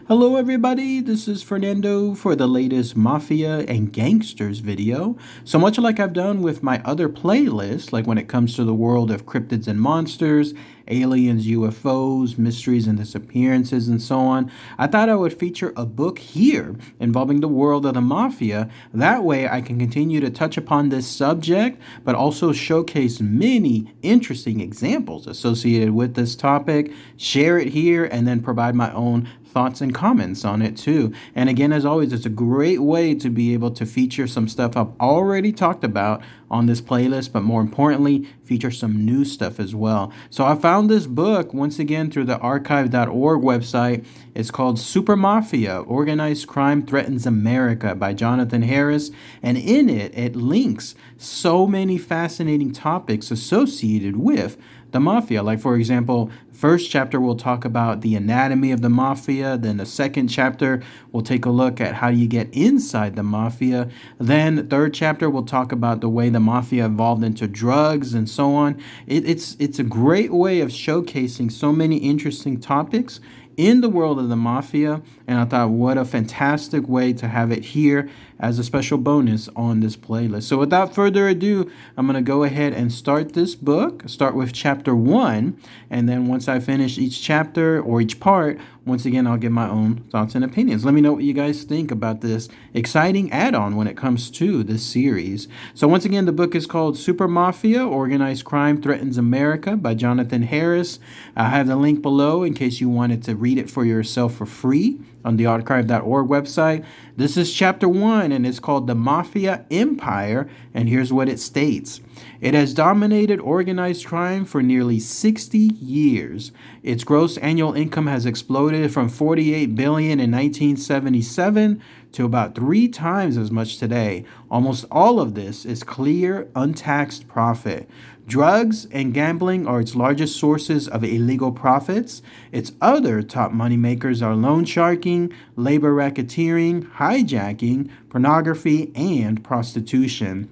Hello everybody, this is Fernando for the latest Mafia and Gangsters video. So much like I've done with my other playlists, like when it comes to the world of cryptids and monsters, aliens, UFOs, mysteries and disappearances, and so on, I thought I would feature a book here involving the world of the Mafia. That way I can continue to touch upon this subject, but also showcase many interesting examples associated with this topic, share it here, and then provide my own thoughts and comments on it too. And again, as always, it's a great way to be able to feature some stuff I've already talked about on this playlist, but more importantly, feature some new stuff as well. So I found this book once again through the archive.org website. It's called Super Mafia: Organized Crime Threatens America by Jonathan Harris. And in it, it links so many fascinating topics associated with the mafia. Like, for example, first chapter will talk about the anatomy of the mafia. Then the second chapter will take a look at how you get inside the mafia. Then the third chapter will talk about the way the mafia evolved into drugs and so on. It's a great way of showcasing so many interesting topics in the world of the mafia, and I thought what a fantastic way to have it here as a special bonus on this playlist. So without further ado, I'm going to go ahead and start this book. Start with chapter 1, and then once I finish each chapter or each part, once again, I'll give my own thoughts and opinions. Let me know what you guys think about this exciting add-on when it comes to this series. So once again, the book is called Super Mafia: Organized Crime Threatens America by Jonathan Harris. I have the link below in case you wanted to read it for yourself for free on the archive.org website. This is chapter 1, and it's called The Mafia Empire, and here's what it states. It has dominated organized crime for nearly 60 years. Its gross annual income has exploded from $48 billion in 1977 to about 3 times as much today. Almost all of this is clear, untaxed profit. Drugs and gambling are its largest sources of illegal profits. Its other top moneymakers are loan sharking, labor racketeering, hijacking, pornography, and prostitution.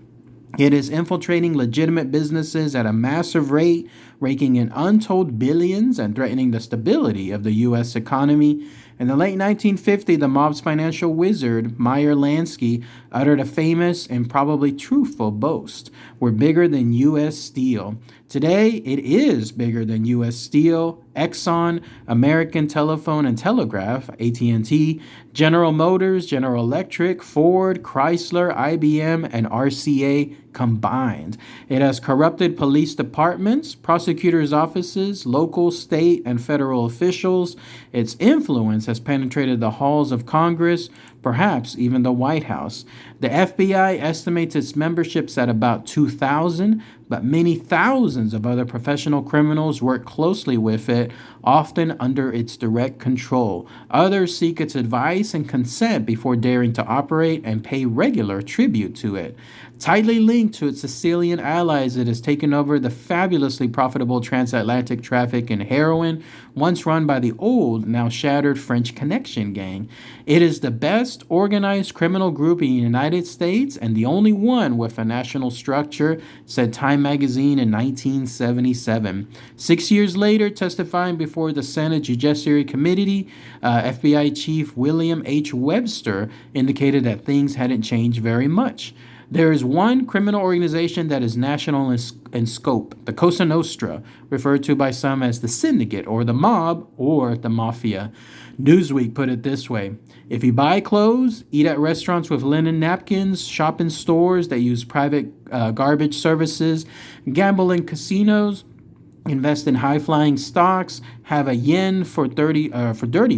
It is infiltrating legitimate businesses at a massive rate, raking in untold billions and threatening the stability of the U.S. economy. In the late 1950s, the mob's financial wizard, Meyer Lansky, uttered a famous and probably truthful boast. We're bigger than U.S. Steel. Today, it is bigger than U.S. Steel, Exxon, American Telephone and Telegraph, AT&T, General Motors, General Electric, Ford, Chrysler, IBM, and RCA combined. It has corrupted police departments, prosecutors' offices, local, state, and federal officials. Its influence has penetrated the halls of Congress, perhaps even the White House. The FBI estimates its memberships at about 2,000, but many thousands of other professional criminals work closely with it, often under its direct control. Others seek its advice and consent before daring to operate and pay regular tribute to it. Tightly linked to its Sicilian allies, it has taken over the fabulously profitable transatlantic traffic in heroin, once run by the old, now shattered French Connection gang. It is the best organized criminal group in the United States and the only one with a national structure, said Time magazine in 1977. 6 years later, testifying before the Senate Judiciary Committee, FBI Chief William H. Webster indicated that things hadn't changed very much. There is one criminal organization that is national in scope, the Cosa Nostra, referred to by some as the syndicate or the mob or the mafia. Newsweek put it this way: if you buy clothes, eat at restaurants with linen napkins, shop in stores that use private garbage services, gamble in casinos, invest in high-flying stocks, have a yen for dirty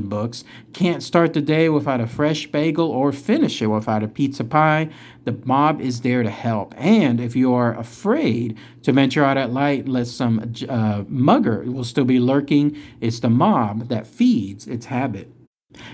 books, can't start the day without a fresh bagel or finish it without a pizza pie, the mob is there to help. And if you are afraid to venture out at light lest some mugger will still be lurking, it's the mob that feeds its habit.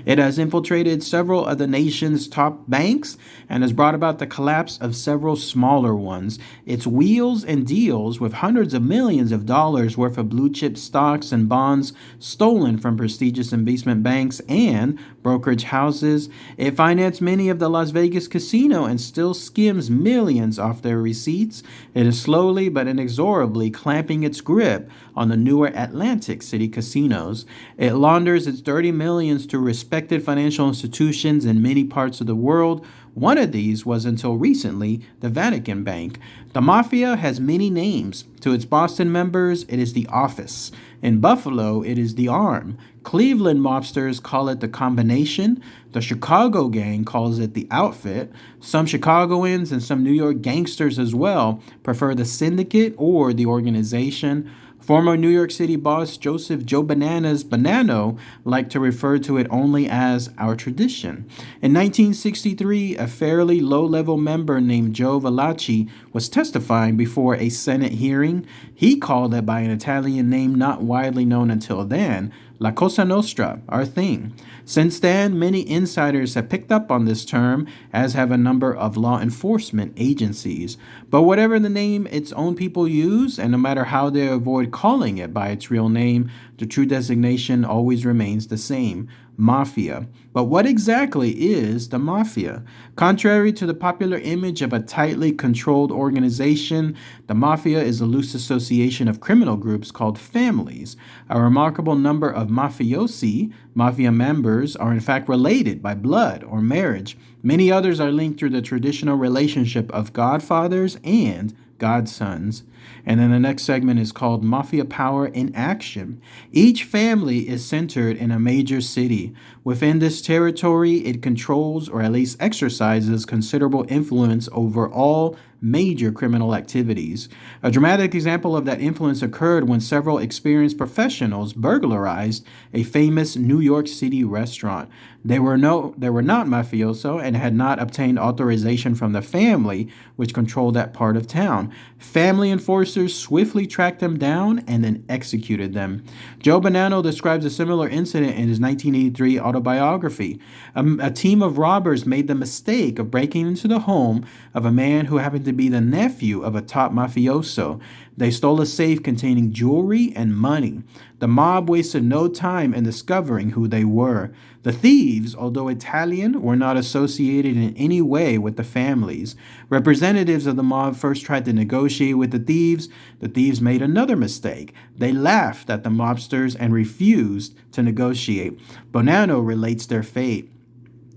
It has infiltrated several of the nation's top banks and has brought about the collapse of several smaller ones. Its wheels and deals with hundreds of millions of dollars worth of blue chip stocks and bonds stolen from prestigious investment banks and brokerage houses. It financed many of the Las Vegas casino and still skims millions off their receipts. It is slowly but inexorably clamping its grip on the newer Atlantic City casinos. It launders its dirty millions to respected financial institutions in many parts of the world. One of these was until recently the Vatican Bank. The Mafia has many names. To its Boston members, it is the Office. In Buffalo, it is the Arm. Cleveland mobsters call it the Combination. The Chicago gang calls it the Outfit. Some Chicagoans and some New York gangsters as well prefer the Syndicate or the Organization. Former New York City boss Joseph Joe Bananas Bonanno liked to refer to it only as our tradition. In 1963, a fairly low-level member named Joe Valachi was testifying before a Senate hearing. He called it by an Italian name not widely known until then, La Cosa Nostra, our thing. Since then, many insiders have picked up on this term, as have a number of law enforcement agencies. But whatever the name its own people use, and no matter how they avoid calling it by its real name, the true designation always remains the same: Mafia. But what exactly is the Mafia? Contrary to the popular image of a tightly controlled organization, the Mafia is a loose association of criminal groups called families. A remarkable number of mafiosi, Mafia members, are in fact related by blood or marriage. Many others are linked through the traditional relationship of godfathers and godsons. And then the next segment is called Mafia Power in Action. Each family is centered in a major city. Within this territory, it controls or at least exercises considerable influence over all major criminal activities. A dramatic example of that influence occurred when several experienced professionals burglarized a famous New York City restaurant. They were not mafioso and had not obtained authorization from the family, which controlled that part of town. Family enforcers swiftly tracked them down and then executed them. Joe Bonanno describes a similar incident in his 1983 autobiography. A team of robbers made the mistake of breaking into the home of a man who happened to be the nephew of a top mafioso. They stole a safe containing jewelry and money. The mob wasted no time in discovering who they were. The thieves, although Italian, were not associated in any way with the families. Representatives of the mob first tried to negotiate with the thieves. The thieves made another mistake. They laughed at the mobsters and refused to negotiate. Bonanno relates their fate.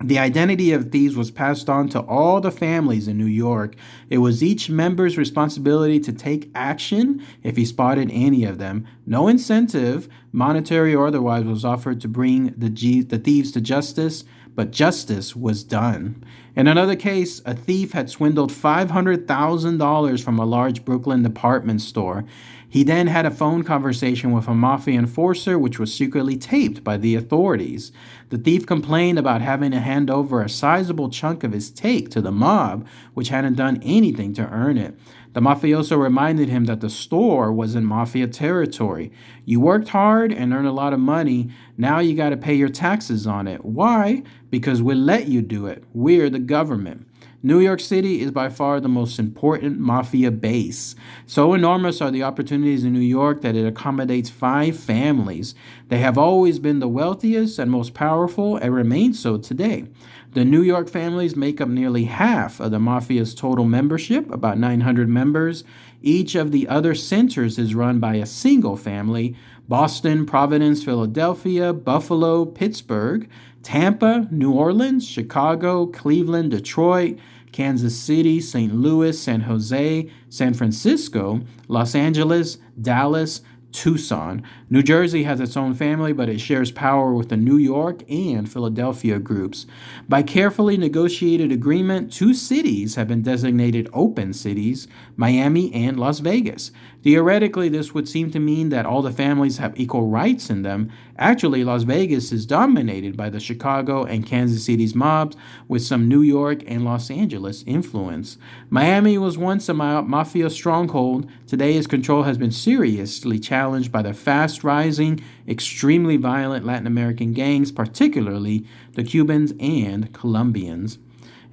The identity of thieves was passed on to all the families in New York. It was each member's responsibility to take action if he spotted any of them. No incentive, monetary or otherwise, was offered to bring the thieves to justice, but justice was done. In another case, a thief had swindled $500,000 from a large Brooklyn department store. He then had a phone conversation with a mafia enforcer, which was secretly taped by the authorities. The thief complained about having to hand over a sizable chunk of his take to the mob, which hadn't done anything to earn it. The mafioso reminded him that the store was in mafia territory. You worked hard and earned a lot of money. Now you got to pay your taxes on it. Why? Because we let you do it. We're the government. New York City is by far the most important mafia base. So enormous are the opportunities in New York that it accommodates 5 families. They have always been the wealthiest and most powerful and remain so today. The New York families make up nearly half of the mafia's total membership, about 900 members. Each of the other centers is run by a single family: Boston, Providence, Philadelphia, Buffalo, Pittsburgh, Tampa, New Orleans, Chicago, Cleveland, Detroit, Kansas City, St. Louis, San Jose, San Francisco, Los Angeles, Dallas, Tucson. New Jersey has its own family, but it shares power with the New York and Philadelphia groups. By carefully negotiated agreement, 2 cities have been designated open cities: Miami and Las Vegas. Theoretically, this would seem to mean that all the families have equal rights in them. Actually, Las Vegas is dominated by the Chicago and Kansas City's mobs, with some New York and Los Angeles influence. Miami was once a mafia stronghold. Today, its control has been seriously challenged by the fast-rising, extremely violent Latin American gangs, particularly the Cubans and Colombians.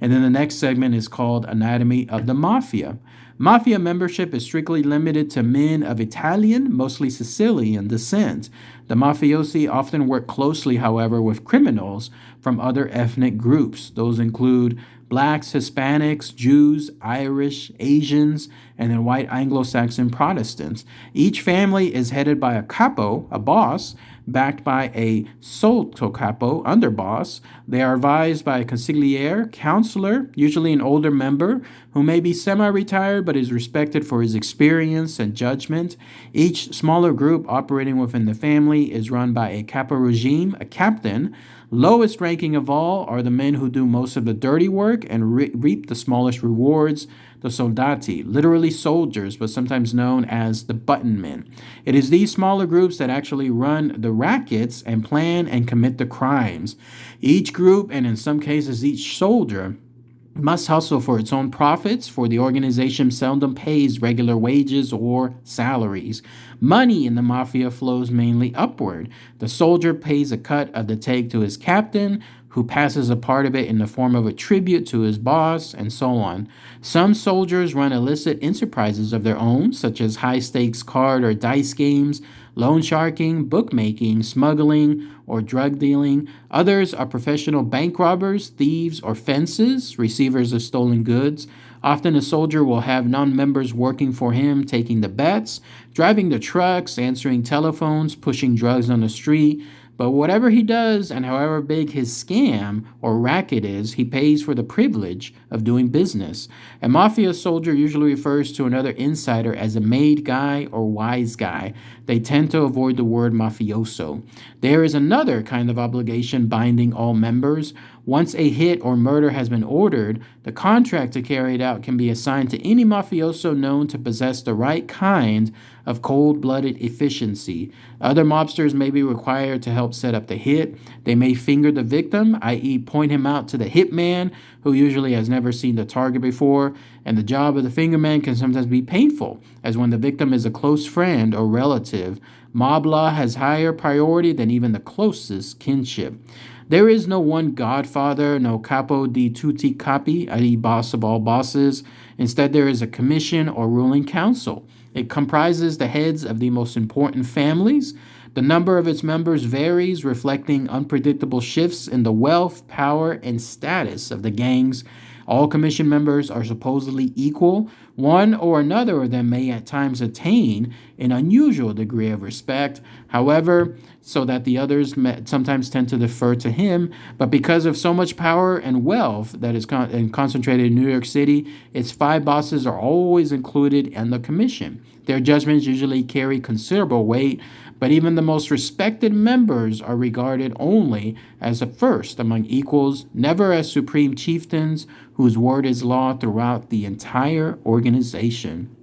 And then the next segment is called Anatomy of the Mafia. Mafia membership is strictly limited to men of Italian, mostly Sicilian, descent. The mafiosi often work closely, however, with criminals from other ethnic groups. Those include blacks, Hispanics, Jews, Irish, Asians, and then white Anglo-Saxon Protestants. Each family is headed by a capo, a boss. backed by a sottocapo, underboss. They are advised by a consigliere, counselor, usually an older member, who may be semi-retired but is respected for his experience and judgment. Each smaller group operating within the family is run by a capo regime, a captain. Lowest ranking of all are the men who do most of the dirty work and reap the smallest rewards, the soldati, literally soldiers, but sometimes known as the button men. It is these smaller groups that actually run the rackets and plan and commit the crimes. Each group, and in some cases each soldier, must hustle for its own profits, for the organization seldom pays regular wages or salaries. Money in the mafia flows mainly upward. The soldier pays a cut of the take to his captain, who passes a part of it in the form of a tribute to his boss, and so on. Some soldiers run illicit enterprises of their own, such as high-stakes card or dice games, loan sharking, bookmaking, smuggling, or drug dealing. Others are professional bank robbers, thieves, or fences, receivers of stolen goods. Often a soldier will have non-members working for him, taking the bets, driving the trucks, answering telephones, pushing drugs on the street. But whatever he does and however big his scam or racket is, he pays for the privilege of doing business. A mafia soldier usually refers to another insider as a made guy or wise guy. They tend to avoid the word mafioso. There is another kind of obligation binding all members. Once a hit or murder has been ordered, the contract to carry it out can be assigned to any mafioso known to possess the right kind of cold-blooded efficiency. Other mobsters may be required to help set up the hit. They may finger the victim, i.e. point him out to the hitman, who usually has never seen the target before, and the job of the fingerman can sometimes be painful, as when the victim is a close friend or relative. Mob law has higher priority than even the closest kinship. There is no one godfather, no capo di tutti capi, i.e. boss of all bosses. Instead, there is a commission or ruling council. It comprises the heads of the most important families. The number of its members varies, reflecting unpredictable shifts in the wealth, power, and status of the gangs. All commission members are supposedly equal. One or another of them may at times attain an unusual degree of respect, however, so that the others sometimes tend to defer to him. But because of so much power and wealth that is concentrated in New York City, its five bosses are always included in the commission. Their judgments usually carry considerable weight, but even the most respected members are regarded only as a first among equals, never as supreme chieftains whose word is law throughout the entire organization.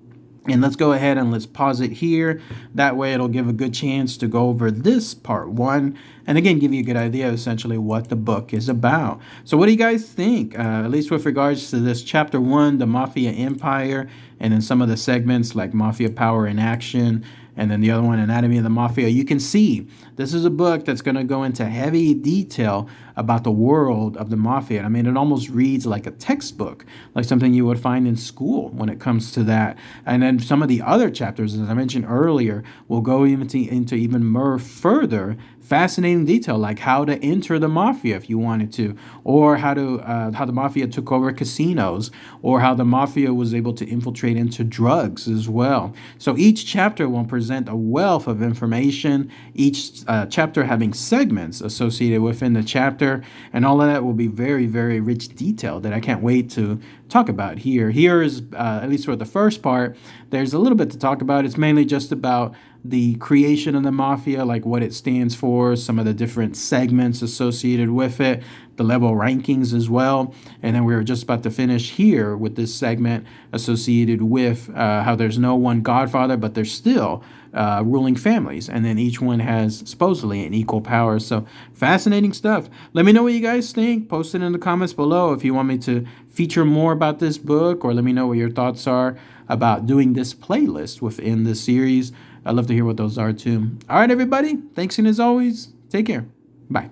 And let's go ahead and let's pause it here. That way it'll give a good chance to go over this part one. And again, give you a good idea of essentially what the book is about. So what do you guys think? At least with regards to this chapter one, the Mafia Empire, and then some of the segments like Mafia Power in Action, and then the other one, Anatomy of the Mafia. You can see this is a book that's going to go into heavy detail about the world of the Mafia. I mean, it almost reads like a textbook, like something you would find in school when it comes to that. And then some of the other chapters, as I mentioned earlier, will go into even more further fascinating detail, like how to enter the mafia if you wanted to, or how the mafia took over casinos, or how the mafia was able to infiltrate into drugs as well. So each chapter will present a wealth of information, each chapter having segments associated within the chapter, and all of that will be very, very rich detail that I can't wait to talk about here. Here is, at least for the first part, there's a little bit to talk about. It's mainly just about the creation of the mafia, like what it stands for, some of the different segments associated with it, the level rankings as well. And then we're just about to finish here with this segment associated with how there's no one godfather, but there's still ruling families. And then each one has supposedly an equal power. So fascinating stuff. Let me know what you guys think. Post it in the comments below if you want me to feature more about this book, or let me know what your thoughts are about doing this playlist within this series. I'd love to hear what those are too. All right, everybody. Thanks, and as always, take care. Bye.